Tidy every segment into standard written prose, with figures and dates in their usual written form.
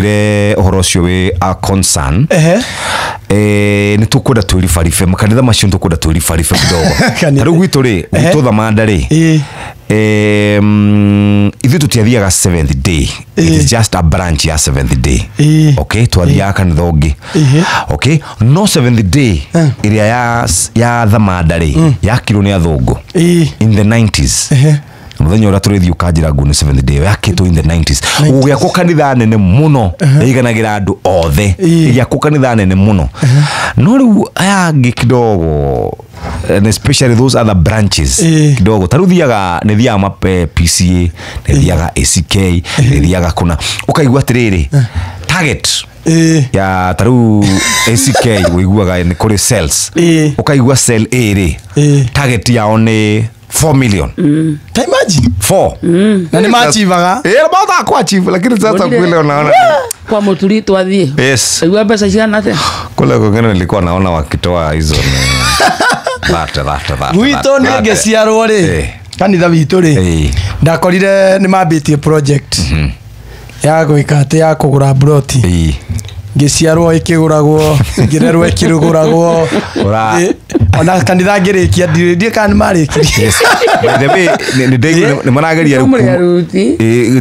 ile uhoro cio we a concern ni tukwenda twirifarife makanitha macio tukwenda twirifarife kidogo taru gwitu ri gututha mandari ithu tutiathiaga 7th day it is just a branch ya 7th day okay twathiaga kanitha ungi okay no 7th day iria ya thamandari yakirwo ni athungu in the 90s muthenya ura turithi ukajira ngune 7th day yakitwo in the 90s ugiakwo kanitha nene muno iganagira andu othe igiakwo kanitha nene muno no riu aya kidogo and especially those other branches kidogo taruthiaga ni thia ma PCA ni thiaga ACK ni thiaga kuna ukaigua atiriri target ya taru ACK wiguaga ni kuri cells ukaigua cell A ri target yao ni 4 million. Imagine 4. Na ni machivaga. Bado kwa chief lakini sasa kule unaona kwa moturi twathie. Yes. Igua pesa ciana te. Kule kungene nilikuwa naona wakitoa hizo ni wito ni ngeciarwo ri kanitha witu ri ndakorire ni mambitie project ya gwika ate ya kugura broti ngiciarwo ikiguragwo ngirerwo ikiruguragwo ona kanitha ngirikia ndire kan mariki yes by the way ni marageria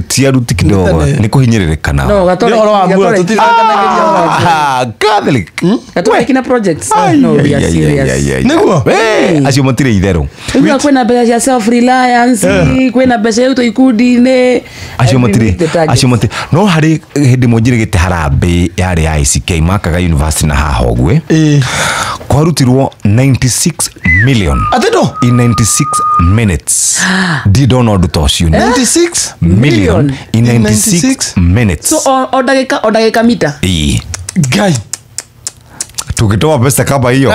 tia ruti kidogo ni kuhinyiririkana no gatora wa mbura tutirageria Catholic gatora kina projects no we are serious niguo acio motire itheru niguo kwena beca cia self reliance kwena beca yuto ikundi ne acio motire no hari hindi monjirigite harambe yari ICK makaga university na haha ogwe kwarutirwo 96 million atendo in 96 minutes did not tocio 96 million in 96 minutes so odagika mita guy tukitoa pesa kama hiyo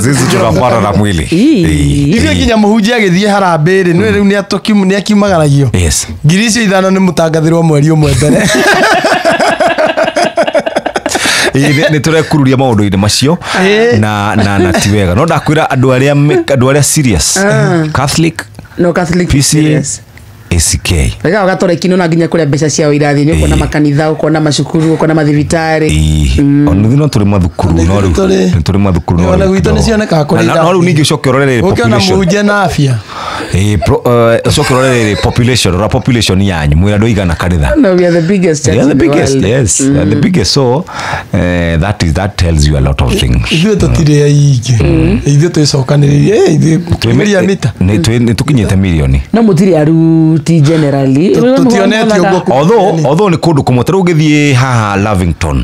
sisi tunapata na mwili hivi kinya muhunjia githie harambere no riu ni atokimu ni akimagaragio yes ngiricio ithano ni mutangathirwo mweri umwe mbere ni turekururia maundu-ini macio na tiwega no ndakwira andu aria serious Catholic PCA serious ACK wega gatora kino na nginya kuria mbeca ciao irathi ni kona makanitha ukona macukuru ukona mathibitari no turi mathukuru no turi mathukuru no ona gwito ni cioneka kuri no riu ningi cokerorere population ukona muhunjia na afya cokerorere population yanyu mwira ndo igana kanitha no we are the biggest church the biggest yes the biggest so that tells you a lot of things ithu tutire aingi ithu twicokaniririe ithu tumiria mita ni tukinyite milioni no mutiri aruti generally tutionete although ni kundu kumwe taru githie haha Lavington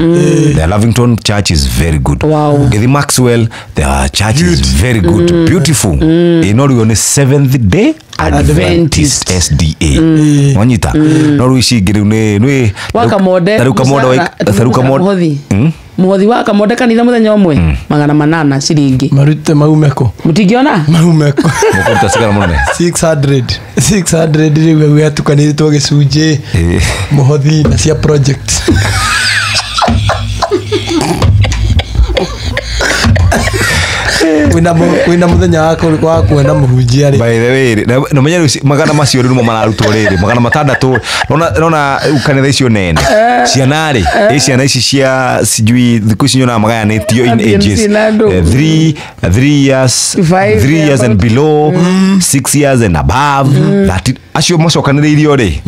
the Lavington church is very good githi Maxwell the church is very good beautiful inorio ni 7th day Adventist SDA wanyita no ruici ngiru ni wakamode taruka mode muhothi wa kamode kanitha muthenya umwe 800 ciringi marute maumeko mutingiona maumeko mukuruta sigara munene 600 riu we atukanitwo gicunje muhothi na cia project wina muthenya wa kwenda muhunjia ri by the way no menya magana macio riu mararutwo riri magana matandatu nona kanitha icio nene ciana ri ciana ici cia sijui thiku ici nyona magayanitio in ages 3 years and below 6 years and above that acio macokaniriirio ri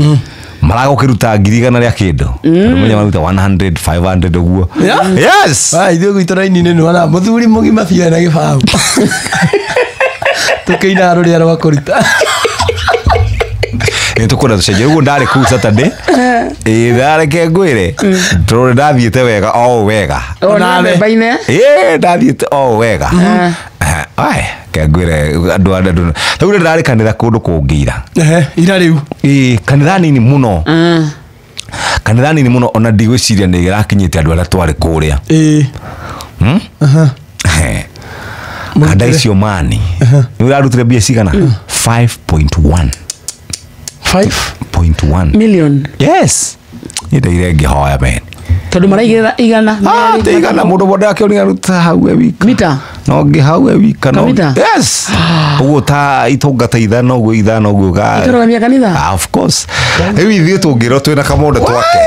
marago kiruta ngirigana ria kindu menya maruta 100 500 uguo yes ithu gwitara ini ni wana muthuri mugima bia na gibau tukeina ruria rwa kuruta ni tukura tucenje uguo ndari ku Saturday ndari ke ngwire tore ndathiete wega o wega ona baine ndathiete o wega ai ke ngwire andu tawire ndari kanitha kundu kungira ira riu kanitha nini muno kanitha nini muno ona ndigwiciria ni irakinyite andu aria twari kuria kanda icio mani ni urarutire bia cigana 5.1 million yes ide ngihoya men tondu maraigira igana igana mundu wothe akiona ruta hau wika mita no ngihau wika no Kamita? yes uguo ta itungata ithano uguo ga itoro kanitha of course ewi ithuĩ tũngĩrwo twĩna kamonde twake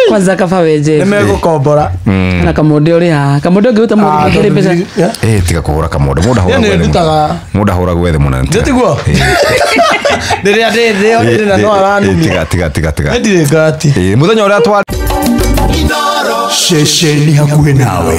kwanza kaba weje nimegukombora na kamonde uri ha kamonde ngiruta mundu ngire mbeca tiga kugura kamonde muda hura gwethe munene nditiguo ndiria ndithio no aranu tiga ndire ngati muthenya uria twari Shesheni hakuhe nawe.